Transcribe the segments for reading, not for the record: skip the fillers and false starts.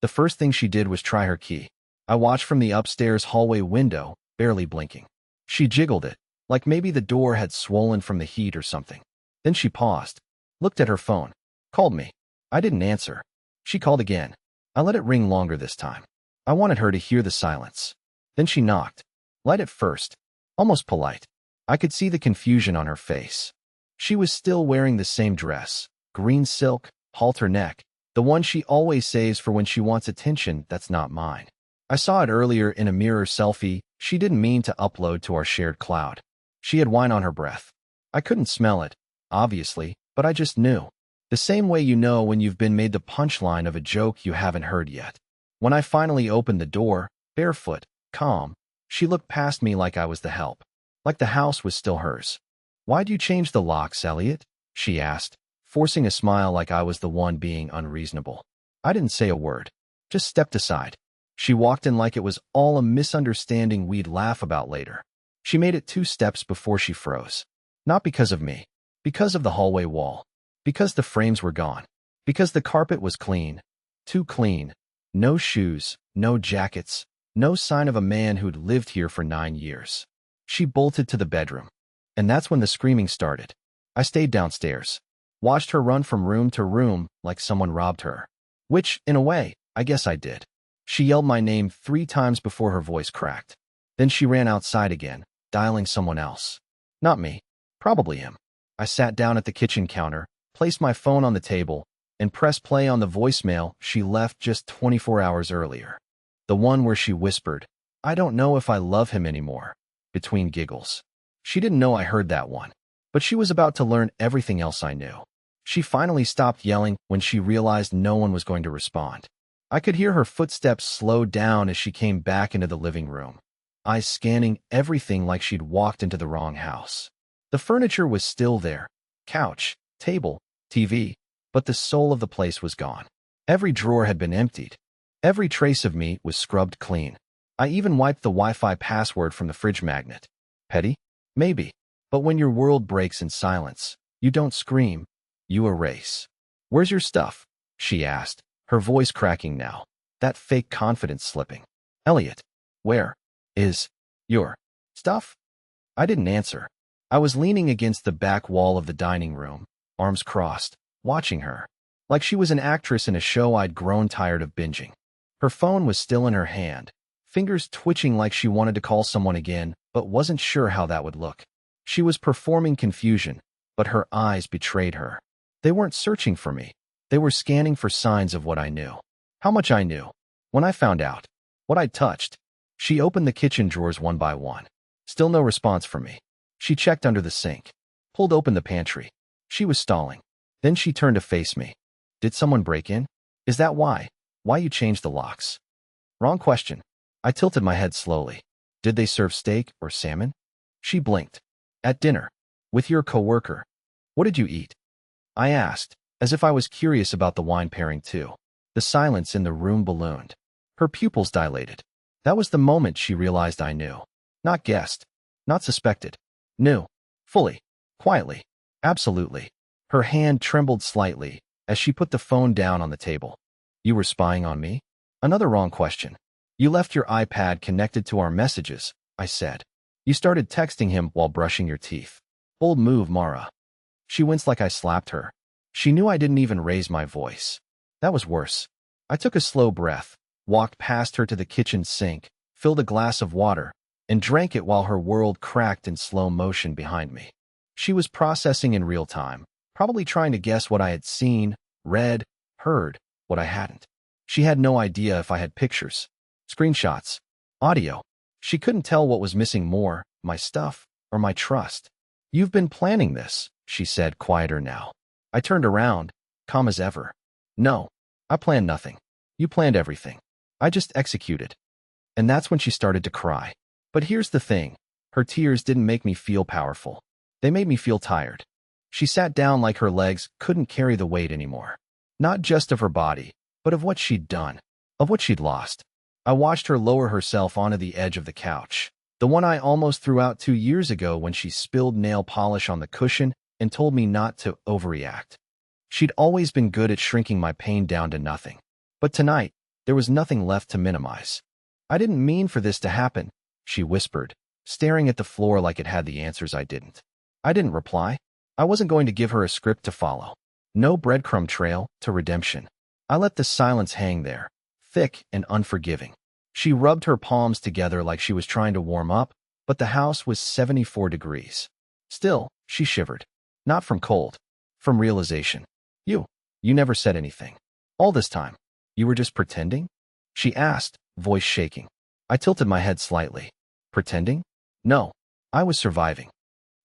The first thing she did was try her key. I watched from the upstairs hallway window, barely blinking. She jiggled it, like maybe the door had swollen from the heat or something. Then she paused, looked at her phone, called me. I didn't answer. She called again. I let it ring longer this time. I wanted her to hear the silence. Then she knocked. Light at first, almost polite. I could see the confusion on her face. She was still wearing the same dress, green silk, halter neck, the one she always saves for when she wants attention that's not mine. I saw it earlier in a mirror selfie she didn't mean to upload to our shared cloud. She had wine on her breath. I couldn't smell it, obviously, but I just knew. The same way you know when you've been made the punchline of a joke you haven't heard yet. When I finally opened the door, barefoot, calm, she looked past me like I was the help. Like the house was still hers. "Why'd you change the locks, Elliot?" she asked, forcing a smile like I was the one being unreasonable. I didn't say a word. Just stepped aside. She walked in like it was all a misunderstanding we'd laugh about later. She made it 2 steps before she froze. Not because of me. Because of the hallway wall. Because the frames were gone. Because the carpet was clean. Too clean. No shoes, no jackets, no sign of a man who'd lived here for 9 years. She bolted to the bedroom. And that's when the screaming started. I stayed downstairs. Watched her run from room to room like someone robbed her. Which, in a way, I guess I did. She yelled my name 3 times before her voice cracked. Then she ran outside again, dialing someone else. Not me. Probably him. I sat down at the kitchen counter, placed my phone on the table, and pressed play on the voicemail she left just 24 hours earlier. The one where she whispered, "I don't know if I love him anymore," between giggles. She didn't know I heard that one, but she was about to learn everything else I knew. She finally stopped yelling when she realized no one was going to respond. I could hear her footsteps slow down as she came back into the living room, eyes scanning everything like she'd walked into the wrong house. The furniture was still there, couch, table, TV, but the soul of the place was gone. Every drawer had been emptied. Every trace of me was scrubbed clean. I even wiped the Wi-Fi password from the fridge magnet. Petty? Maybe. But when your world breaks in silence, you don't scream, you erase. "Where's your stuff?" she asked, her voice cracking now, that fake confidence slipping. "Elliot, where is your stuff?" I didn't answer. I was leaning against the back wall of the dining room, arms crossed, watching her, like she was an actress in a show I'd grown tired of binging. Her phone was still in her hand, fingers twitching like she wanted to call someone again, but wasn't sure how that would look. She was performing confusion, but her eyes betrayed her. They weren't searching for me. They were scanning for signs of what I knew. How much I knew. When I found out. What I'd touched. She opened the kitchen drawers one by one. Still no response from me. She checked under the sink. Pulled open the pantry. She was stalling. Then she turned to face me. "Did someone break in? Is that why? Why you changed the locks?" "Wrong question." I tilted my head slowly. "Did they serve steak or salmon?" She blinked. "At dinner. With your coworker. What did you eat?" I asked, as if I was curious about the wine pairing too. The silence in the room ballooned. Her pupils dilated. That was the moment she realized I knew. Not guessed. Not suspected. Knew. Fully. Quietly. Absolutely. Her hand trembled slightly as she put the phone down on the table. "You were spying on me?" Another wrong question. "You left your iPad connected to our messages," I said. "You started texting him while brushing your teeth. Bold move, Mara." She winced like I slapped her. She knew I didn't even raise my voice. That was worse. I took a slow breath, walked past her to the kitchen sink, filled a glass of water, and drank it while her world cracked in slow motion behind me. She was processing in real time, probably trying to guess what I had seen, read, heard, what I hadn't. She had no idea if I had pictures, screenshots, audio. She couldn't tell what was missing more, my stuff or my trust. "You've been planning this," she said, quieter now. I turned around, calm as ever. "No, I planned nothing. You planned everything. I just executed." And that's when she started to cry. But here's the thing. Her tears didn't make me feel powerful. They made me feel tired. She sat down like her legs couldn't carry the weight anymore. Not just of her body, but of what she'd done, of what she'd lost. I watched her lower herself onto the edge of the couch, the one I almost threw out 2 years ago when she spilled nail polish on the cushion and told me not to overreact. She'd always been good at shrinking my pain down to nothing. But tonight, There was nothing left to minimize. I didn't mean for this to happen, she whispered, staring at the floor like it had the answers I didn't. I didn't reply. I wasn't going to give her a script to follow. No breadcrumb trail to redemption. I let the silence hang there, thick and unforgiving. She rubbed her palms together like she was trying to warm up, but the house was 74 degrees. Still, she shivered. Not from cold. From realization. You never said anything. All this time. You were just pretending? She asked, voice shaking. I tilted my head slightly. Pretending? No. I was surviving.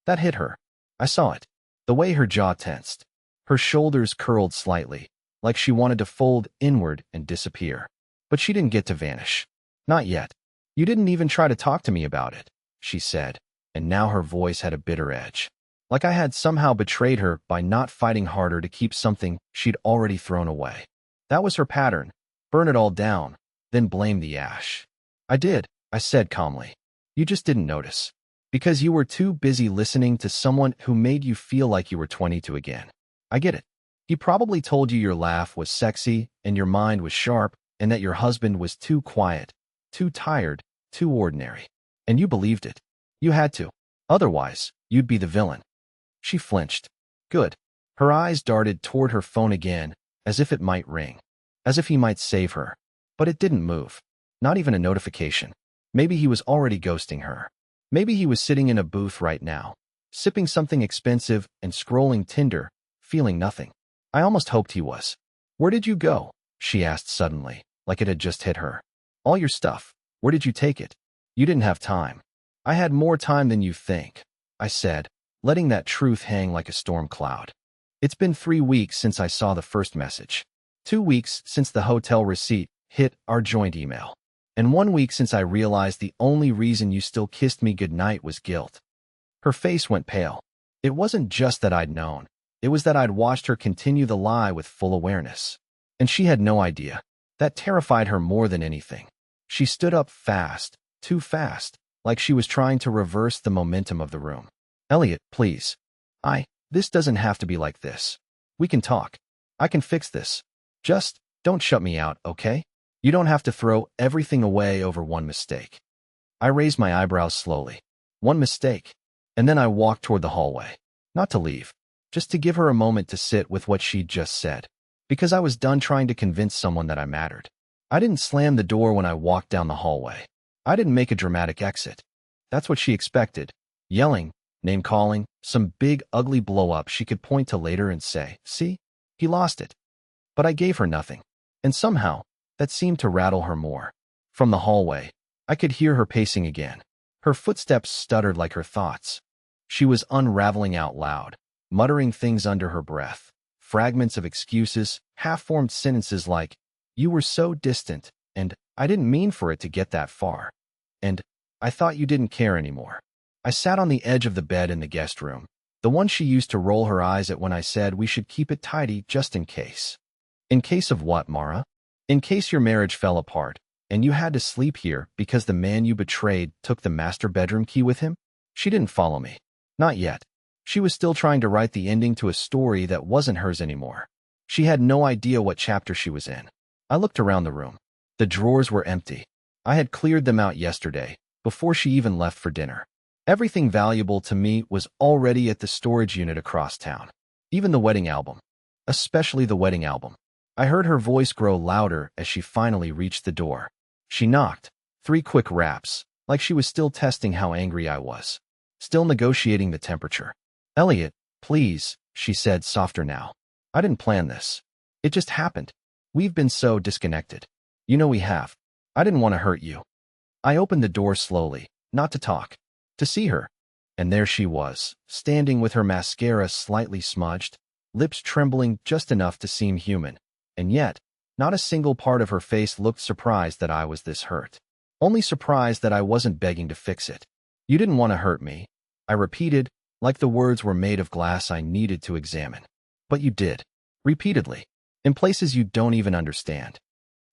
That hit her. I saw it. The way her jaw tensed. Her shoulders curled slightly, like she wanted to fold inward and disappear. But she didn't get to vanish. Not yet. You didn't even try to talk to me about it, she said, and now her voice had a bitter edge. Like I had somehow betrayed her by not fighting harder to keep something she'd already thrown away. That was her pattern. Burn it all down, then blame the ash. I did, I said calmly. You just didn't notice. Because you were too busy listening to someone who made you feel like you were 22 again. I get it. He probably told you your laugh was sexy and your mind was sharp and that your husband was too quiet, too tired, too ordinary. And you believed it. You had to. Otherwise, you'd be the villain. She flinched. Good. Her eyes darted toward her phone again, as if it might ring. As if he might save her. But it didn't move. Not even a notification. Maybe he was already ghosting her. Maybe he was sitting in a booth right now, sipping something expensive and scrolling Tinder, feeling nothing. I almost hoped he was. Where did you go? She asked suddenly, like it had just hit her. All your stuff. Where did you take it? You didn't have time. I had more time than you think, I said, letting that truth hang like a storm cloud. It's been 3 weeks since I saw the first message. 2 weeks since the hotel receipt hit our joint email. And 1 week since I realized the only reason you still kissed me goodnight was guilt. Her face went pale. It wasn't just that I'd known. It was that I'd watched her continue the lie with full awareness. And she had no idea. That terrified her more than anything. She stood up fast, too fast, like she was trying to reverse the momentum of the room. Elliot, please. This doesn't have to be like this. We can talk. I can fix this. Just don't shut me out, okay? You don't have to throw everything away over one mistake. I raised my eyebrows slowly. One mistake. And then I walked toward the hallway. Not to leave. Just to give her a moment to sit with what she'd just said. Because I was done trying to convince someone that I mattered. I didn't slam the door when I walked down the hallway. I didn't make a dramatic exit. That's what she expected. Yelling, name-calling, some big ugly blow-up she could point to later and say, see? He lost it. But I gave her nothing. And somehow, that seemed to rattle her more. From the hallway, I could hear her pacing again. Her footsteps stuttered like her thoughts. She was unraveling out loud, muttering things under her breath, fragments of excuses, half-formed sentences like, you were so distant, and I didn't mean for it to get that far. And I thought you didn't care anymore. I sat on the edge of the bed in the guest room, the one she used to roll her eyes at when I said we should keep it tidy just in case. In case of what, Mara? In case your marriage fell apart, and you had to sleep here because the man you betrayed took the master bedroom key with him? She didn't follow me. Not yet. She was still trying to write the ending to a story that wasn't hers anymore. She had no idea what chapter she was in. I looked around the room. The drawers were empty. I had cleared them out yesterday, before she even left for dinner. Everything valuable to me was already at the storage unit across town. Even the wedding album. Especially the wedding album. I heard her voice grow louder as she finally reached the door. She knocked. 3 quick raps, like she was still testing how angry I was. Still negotiating the temperature. Elliot, please, she said softer now. I didn't plan this. It just happened. We've been so disconnected. You know we have. I didn't want to hurt you. I opened the door slowly, not to talk. To see her. And there she was, standing with her mascara slightly smudged, lips trembling just enough to seem human. And yet, not a single part of her face looked surprised that I was this hurt. Only surprised that I wasn't begging to fix it. You didn't want to hurt me, I repeated, like the words were made of glass I needed to examine. But you did. Repeatedly. In places you don't even understand.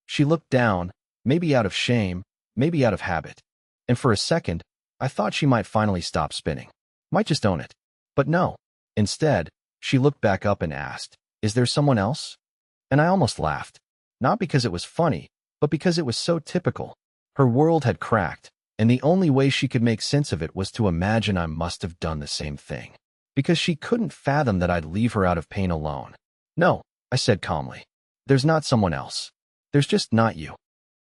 She looked down, maybe out of shame, maybe out of habit. And for a second, I thought she might finally stop spinning. Might just own it. But no. Instead, she looked back up and asked, is there someone else? And I almost laughed. Not because it was funny, but because it was so typical. Her world had cracked, and the only way she could make sense of it was to imagine I must have done the same thing. Because she couldn't fathom that I'd leave her out of pain alone. No, I said calmly. There's not someone else. There's just not you.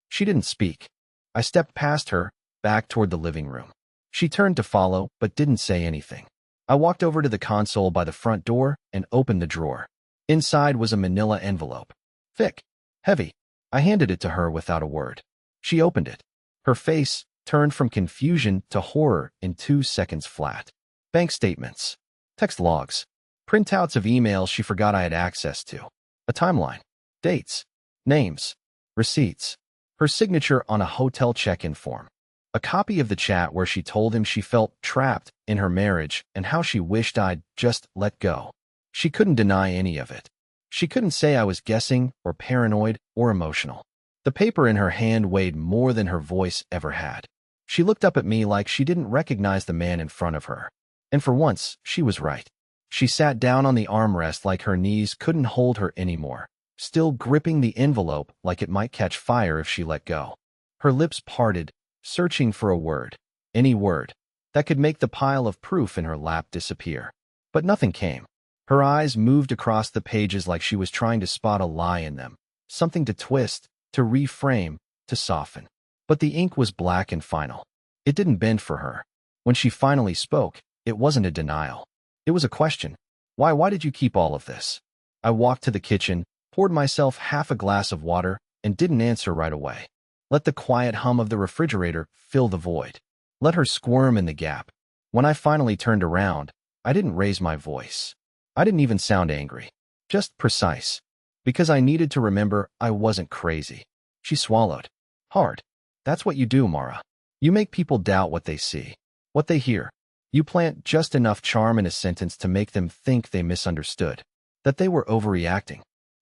She didn't speak. I stepped past her, back toward the living room. She turned to follow, but didn't say anything. I walked over to the console by the front door and opened the drawer. Inside was a manila envelope. Thick. Heavy. I handed it to her without a word. She opened it. Her face turned from confusion to horror in 2 seconds flat. Bank statements. Text logs. Printouts of emails she forgot I had access to. A timeline. Dates. Names. Receipts. Her signature on a hotel check-in form. A copy of the chat where she told him she felt trapped in her marriage and how she wished I'd just let go. She couldn't deny any of it. She couldn't say I was guessing or paranoid or emotional. The paper in her hand weighed more than her voice ever had. She looked up at me like she didn't recognize the man in front of her. And for once, she was right. She sat down on the armrest like her knees couldn't hold her anymore, still gripping the envelope like it might catch fire if she let go. Her lips parted, searching for a word, any word, that could make the pile of proof in her lap disappear. But nothing came. Her eyes moved across the pages like she was trying to spot a lie in them, something to twist, to reframe, to soften. But the ink was black and final. It didn't bend for her. When she finally spoke, it wasn't a denial. It was a question. Why did you keep all of this? I walked to the kitchen, poured myself half a glass of water, and didn't answer right away. Let the quiet hum of the refrigerator fill the void. Let her squirm in the gap. When I finally turned around, I didn't raise my voice. I didn't even sound angry. Just precise. Because I needed to remember I wasn't crazy. She swallowed. Hard. That's what you do, Mara. You make people doubt what they see, what they hear. You plant just enough charm in a sentence to make them think they misunderstood, that they were overreacting.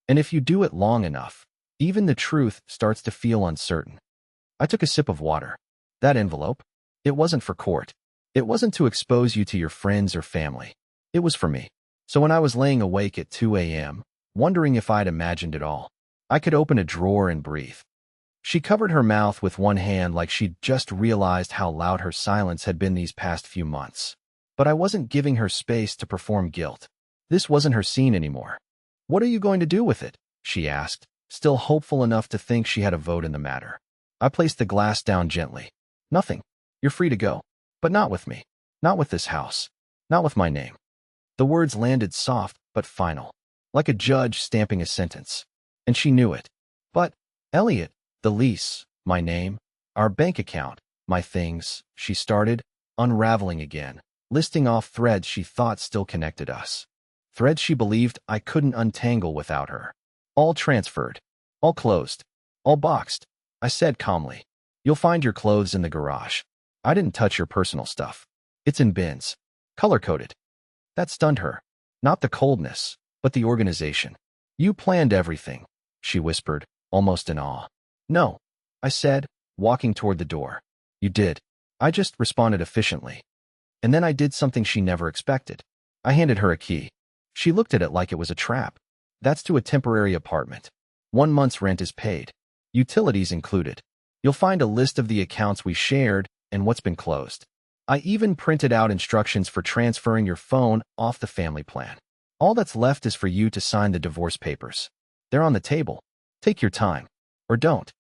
And if you do it long enough, even the truth starts to feel uncertain. I took a sip of water. That envelope, it wasn't for court. It wasn't to expose you to your friends or family. It was for me. So when I was laying awake at 2 a.m., wondering if I'd imagined it all, I could open a drawer and breathe. She covered her mouth with one hand like she'd just realized how loud her silence had been these past few months. But I wasn't giving her space to perform guilt. This wasn't her scene anymore. What are you going to do with it? She asked, still hopeful enough to think she had a vote in the matter. I placed the glass down gently. Nothing. You're free to go. But not with me. Not with this house. Not with my name. The words landed soft but final, like a judge stamping a sentence. And she knew it. But, Elliot, the lease, my name, our bank account, my things, she started, unraveling again, listing off threads she thought still connected us. Threads she believed I couldn't untangle without her. All transferred. All closed. All boxed. I said calmly. You'll find your clothes in the garage. I didn't touch your personal stuff. It's in bins. Color-coded. That stunned her. Not the coldness, but the organization. You planned everything, she whispered, almost in awe. No, I said, walking toward the door. You did. I just responded efficiently. And then I did something she never expected. I handed her a key. She looked at it like it was a trap. That's to a temporary apartment. 1 month's rent is paid. Utilities included. You'll find a list of the accounts we shared and what's been closed. I even printed out instructions for transferring your phone off the family plan. All that's left is for you to sign the divorce papers. They're on the table. Take your time. Or don't.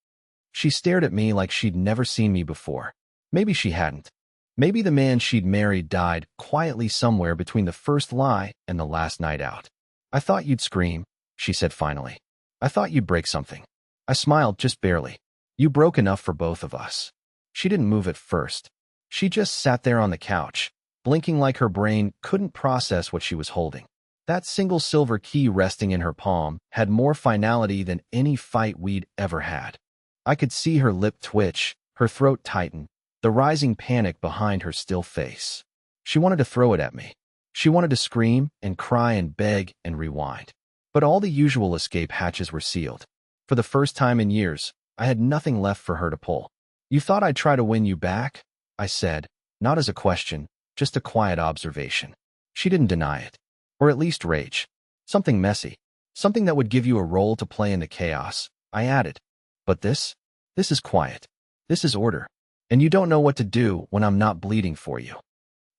She stared at me like she'd never seen me before. Maybe she hadn't. Maybe the man she'd married died quietly somewhere between the first lie and the last night out. I thought you'd scream, she said finally. I thought you'd break something. I smiled just barely. You broke enough for both of us. She didn't move at first. She just sat there on the couch, blinking like her brain couldn't process what she was holding. That single silver key resting in her palm had more finality than any fight we'd ever had. I could see her lip twitch, her throat tighten, the rising panic behind her still face. She wanted to throw it at me. She wanted to scream and cry and beg and rewind. But all the usual escape hatches were sealed. For the first time in years, I had nothing left for her to pull. You thought I'd try to win you back? I said, not as a question, just a quiet observation. She didn't deny it. Or at least rage. Something messy. Something that would give you a role to play in the chaos, I added. But this? This is quiet. This is order. And you don't know what to do when I'm not bleeding for you.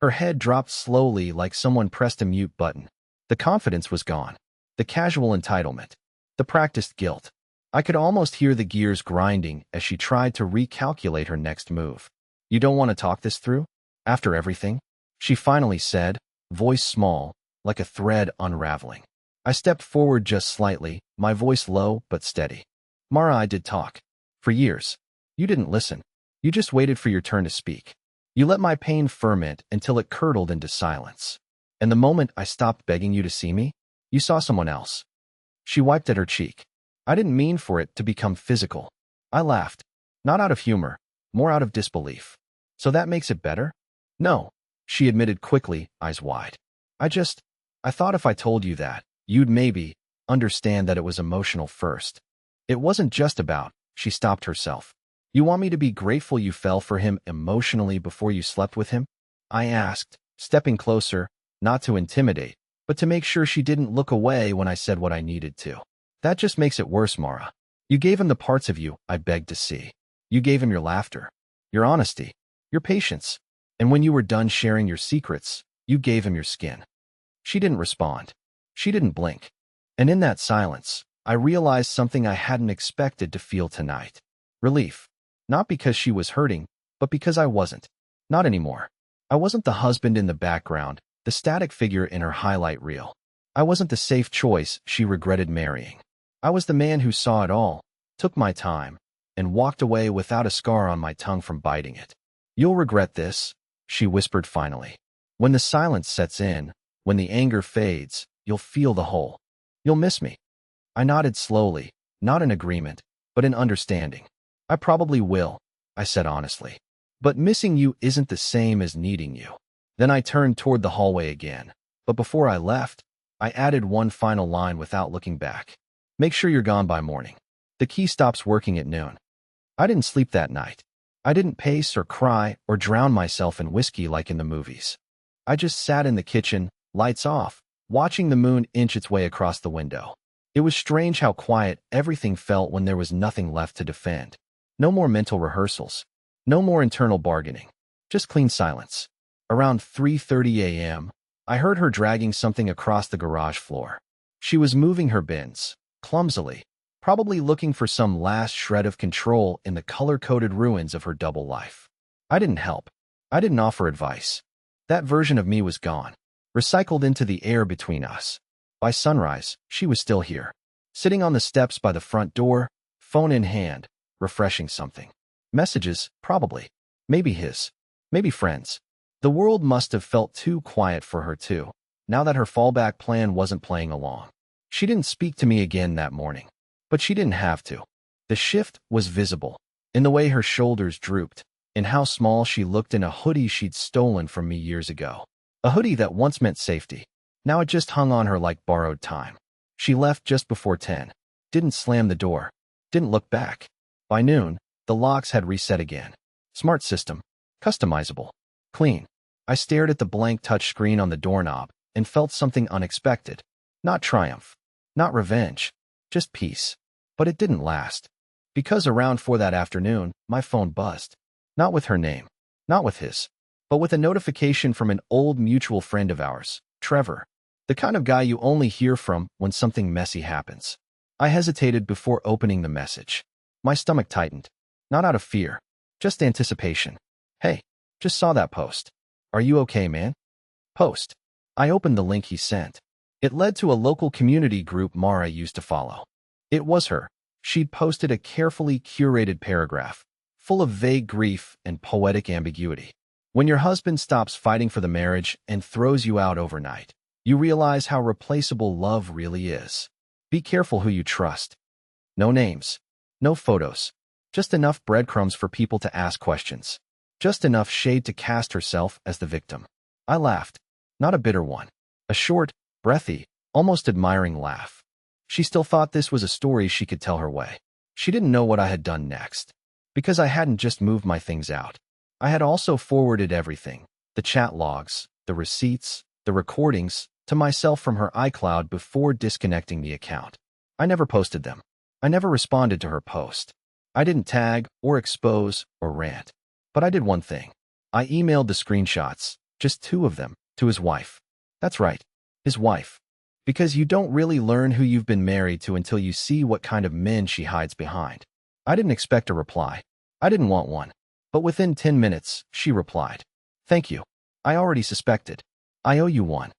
Her head dropped slowly like someone pressed a mute button. The confidence was gone. The casual entitlement. The practiced guilt. I could almost hear the gears grinding as she tried to recalculate her next move. You don't want to talk this through? After everything? She finally said, voice small, like a thread unraveling. I stepped forward just slightly, my voice low but steady. Mara, I did talk. For years. You didn't listen. You just waited for your turn to speak. You let my pain ferment until it curdled into silence. And the moment I stopped begging you to see me, you saw someone else. She wiped at her cheek. I didn't mean for it to become physical. I laughed. Not out of humor, more out of disbelief. So that makes it better? No, she admitted quickly, eyes wide. I thought if I told you that, you'd maybe understand that it was emotional first. It wasn't just about, she stopped herself. You want me to be grateful you fell for him emotionally before you slept with him? I asked, stepping closer, not to intimidate, but to make sure she didn't look away when I said what I needed to. That just makes it worse, Mara. You gave him the parts of you I begged to see. You gave him your laughter, your honesty, your patience. And when you were done sharing your secrets, you gave him your skin. She didn't respond. She didn't blink. And in that silence, I realized something I hadn't expected to feel tonight. Relief. Not because she was hurting, but because I wasn't. Not anymore. I wasn't the husband in the background, the static figure in her highlight reel. I wasn't the safe choice she regretted marrying. I was the man who saw it all, took my time, and walked away without a scar on my tongue from biting it. You'll regret this, she whispered finally. When the silence sets in, when the anger fades, you'll feel the hole. You'll miss me. I nodded slowly, not in agreement, but in understanding. I probably will, I said honestly. But missing you isn't the same as needing you. Then I turned toward the hallway again, but before I left, I added one final line without looking back. Make sure you're gone by morning. The key stops working at noon. I didn't sleep that night. I didn't pace or cry or drown myself in whiskey like in the movies. I just sat in the kitchen, lights off, watching the moon inch its way across the window. It was strange how quiet everything felt when there was nothing left to defend. No more mental rehearsals. No more internal bargaining. Just clean silence. Around 3:30 a.m., I heard her dragging something across the garage floor. She was moving her bins, clumsily, probably looking for some last shred of control in the color-coded ruins of her double life. I didn't help. I didn't offer advice. That version of me was gone, recycled into the air between us. By sunrise, she was still here, sitting on the steps by the front door, phone in hand, refreshing something. Messages, probably. Maybe his. Maybe friends. The world must have felt too quiet for her too, now that her fallback plan wasn't playing along. She didn't speak to me again that morning, but she didn't have to. The shift was visible, in the way her shoulders drooped, in how small she looked in a hoodie she'd stolen from me years ago. A hoodie that once meant safety. Now it just hung on her like borrowed time. She left just before 10, didn't slam the door, didn't look back. By noon, the locks had reset again. Smart system. Customizable. Clean. I stared at the blank touchscreen on the doorknob and felt something unexpected. Not triumph. Not revenge. Just peace. But it didn't last. Because around 4 that afternoon, my phone buzzed. Not with her name. Not with his. But with a notification from an old mutual friend of ours, Trevor. The kind of guy you only hear from when something messy happens. I hesitated before opening the message. My stomach tightened. Not out of fear. Just anticipation. Hey, just saw that post. Are you okay, man? Post. I opened the link he sent. It led to a local community group Mara used to follow. It was her. She'd posted a carefully curated paragraph, full of vague grief and poetic ambiguity. When your husband stops fighting for the marriage and throws you out overnight, you realize how replaceable love really is. Be careful who you trust. No names. No photos. Just enough breadcrumbs for people to ask questions. Just enough shade to cast herself as the victim. I laughed. Not a bitter one. A short, breathy, almost admiring laugh. She still thought this was a story she could tell her way. She didn't know what I had done next. Because I hadn't just moved my things out. I had also forwarded everything. The chat logs, the receipts, the recordings, to myself from her iCloud before disconnecting the account. I never posted them. I never responded to her post. I didn't tag or expose or rant. But I did one thing. I emailed the screenshots, just 2 of them, to his wife. That's right, his wife. Because you don't really learn who you've been married to until you see what kind of men she hides behind. I didn't expect a reply. I didn't want one. But within 10 minutes, she replied. Thank you. I already suspected. I owe you one.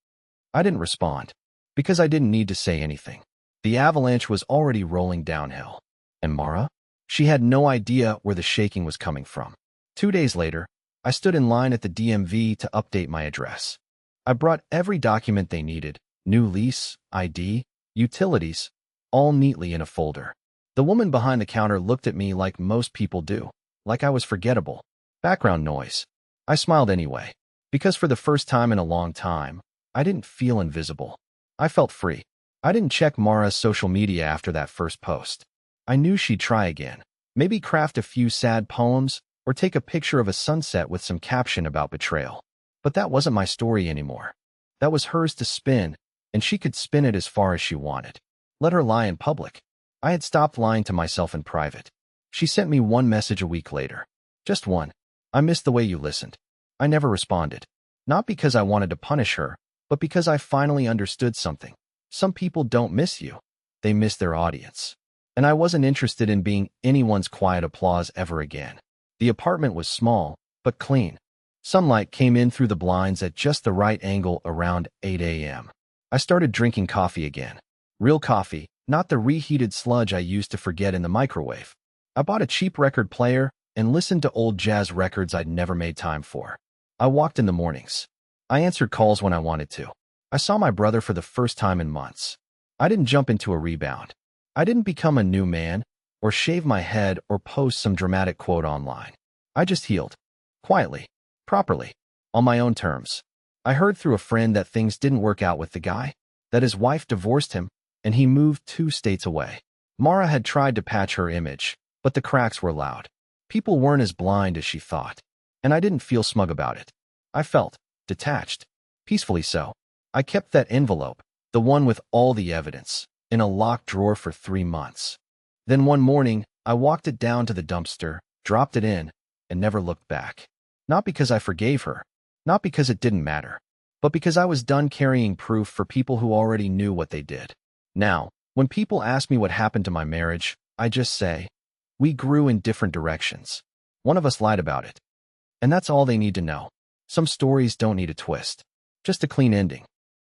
I didn't respond. Because I didn't need to say anything. The avalanche was already rolling downhill. And Mara? She had no idea where the shaking was coming from. 2 days later, I stood in line at the DMV to update my address. I brought every document they needed, new lease, ID, utilities, all neatly in a folder. The woman behind the counter looked at me like most people do, like I was forgettable. Background noise. I smiled anyway, because for the first time in a long time, I didn't feel invisible. I felt free. I didn't check Mara's social media after that first post. I knew she'd try again, maybe craft a few sad poems or take a picture of a sunset with some caption about betrayal. But that wasn't my story anymore. That was hers to spin, and she could spin it as far as she wanted. Let her lie in public. I had stopped lying to myself in private. She sent me one message a week later. Just one. I missed the way you listened. I never responded. Not because I wanted to punish her, but because I finally understood something. Some people don't miss you. They miss their audience. And I wasn't interested in being anyone's quiet applause ever again. The apartment was small, but clean. Sunlight came in through the blinds at just the right angle around 8 a.m. I started drinking coffee again. Real coffee, not the reheated sludge I used to forget in the microwave. I bought a cheap record player and listened to old jazz records I'd never made time for. I walked in the mornings. I answered calls when I wanted to. I saw my brother for the first time in months. I didn't jump into a rebound. I didn't become a new man, or shave my head or post some dramatic quote online. I just healed. Quietly. Properly. On my own terms. I heard through a friend that things didn't work out with the guy, that his wife divorced him, and he moved 2 states away. Mara had tried to patch her image, but the cracks were loud. People weren't as blind as she thought. And I didn't feel smug about it. I felt detached. Peacefully so. I kept that envelope, the one with all the evidence, in a locked drawer for 3 months. Then one morning, I walked it down to the dumpster, dropped it in, and never looked back. Not because I forgave her, not because it didn't matter, but because I was done carrying proof for people who already knew what they did. Now, when people ask me what happened to my marriage, I just say, we grew in different directions. One of us lied about it. And that's all they need to know. Some stories don't need a twist, just a clean ending.